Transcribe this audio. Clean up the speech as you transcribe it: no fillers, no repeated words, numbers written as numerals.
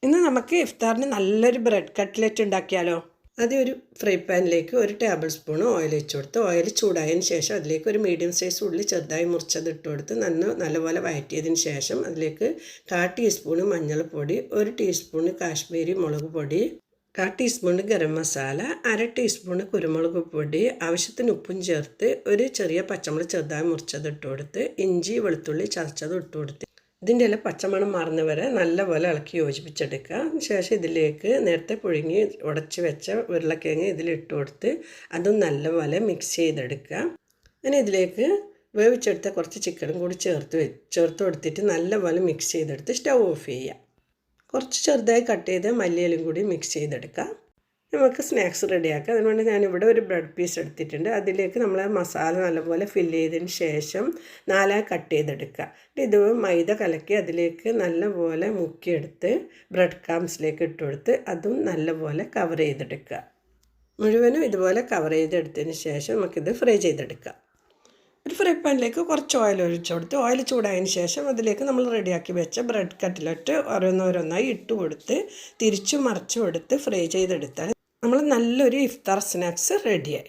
ഇന്ന് നമുക്ക് ഇഫ്താറിന് നല്ലൊരു ബ്രെഡ് കട്ട്ലറ്റ് ഉണ്ടാക്കിയാലോ. ആദ്യം ഒരു ഫ്രൈ പാനിലേക്ക് 1 ടേബിൾ സ്പൂൺ ഓയിൽ വെച്ച് കൊടുത്ത് ഓയിൽ ചൂടായതിന് ശേഷം അതിലേക്ക് ഒരു മീഡിയം സൈസ് ഉള്ളി ചെറുതായി മുറിച്ചത് ഇട്ട് കൊടുത്ത് നല്ലപോലെ വഴറ്റിയതിന് ശേഷം അതിലേക്ക് 1/4 ടീസ്പൂൺ മഞ്ഞൾപ്പൊടി, 1 ടീസ്പൂൺ കാശ്മീരി മുളക് പൊടി, 1/4 ടീസ്പൂൺ ഗരം മസാല, 1/2 ടീസ്പൂൺ കുരുമുളക് പൊടി, ആവശ്യത്തിന് ഉപ്പും ചേർത്ത് ഒരു ചെറിയ പച്ചമുളക് ചെറുതായി മുറിച്ചത് ഇട്ട് കൊടുത്ത് ഇഞ്ചി വെളുത്തുള്ളി ചതച്ചത് ഇട്ട് കൊടുത്ത് ഇതിൻ്റെ എല്ലാം പച്ചമണം മാറുന്ന വരെ നല്ലപോലെ ഇളക്കി യോജിപ്പിച്ചെടുക്കുക. ശേഷം ഇതിലേക്ക് നേരത്തെ പുഴുങ്ങി ഉടച്ച് വെച്ച ഉരുളക്കിഴങ്ങ് ഇതിലിട്ട് കൊടുത്ത് അതും നല്ലപോലെ മിക്സ് ചെയ്തെടുക്കുക. അങ്ങനെ ഇതിലേക്ക് വേവിച്ചെടുത്ത കുറച്ച് ചിക്കനും കൂടി ചേർത്ത് കൊടുത്തിട്ട് നല്ലപോലെ മിക്സ് ചെയ്തെടുത്ത് സ്റ്റൗ ഓഫ് ചെയ്യുക. കുറച്ച് ചെറുതായി കട്ട് ചെയ്ത് മല്ലിയിലും കൂടി മിക്സ് ചെയ്തെടുക്കുക. നമുക്ക് സ്നാക്സ് റെഡിയാക്കാം. അതുകൊണ്ട് ഞാനിവിടെ ഒരു ബ്രെഡ് പീസ് എടുത്തിട്ടുണ്ട്. അതിലേക്ക് നമ്മൾ മസാല നല്ലപോലെ ഫില്ല് ചെയ്തതിന് ശേഷം 4 കട്ട് ചെയ്തെടുക്കുക. ഇത് മൈദ കലക്കി അതിലേക്ക് നല്ലപോലെ മുക്കിയെടുത്ത് ബ്രെഡ് ക്രംസിലേക്ക് ഇട്ട് കൊടുത്ത് അതും നല്ലപോലെ കവർ ചെയ്തെടുക്കുക. മുഴുവനും ഇതുപോലെ കവർ ചെയ്തെടുത്തതിന് ശേഷം നമുക്കിത് ഫ്രൈ ചെയ്തെടുക്കാം. ഒരു ഫ്രൈ പാനിലേക്ക് കുറച്ച് ഓയിൽ ഒഴിച്ചു കൊടുത്ത് ഓയിൽ ചൂടായതിന് ശേഷം അതിലേക്ക് നമ്മൾ റെഡിയാക്കി വെച്ച ബ്രെഡ് കട്ട്ലറ്റ് ഓരോന്നോരോന്നായി ഇട്ട് കൊടുത്ത് തിരിച്ചു മറിച്ചു കൊടുത്ത് ഫ്രൈ ചെയ്തെടുത്താൽ നമ്മൾ നല്ലൊരു ഇഫ്താർ സ്നാക്സ് റെഡിയായി.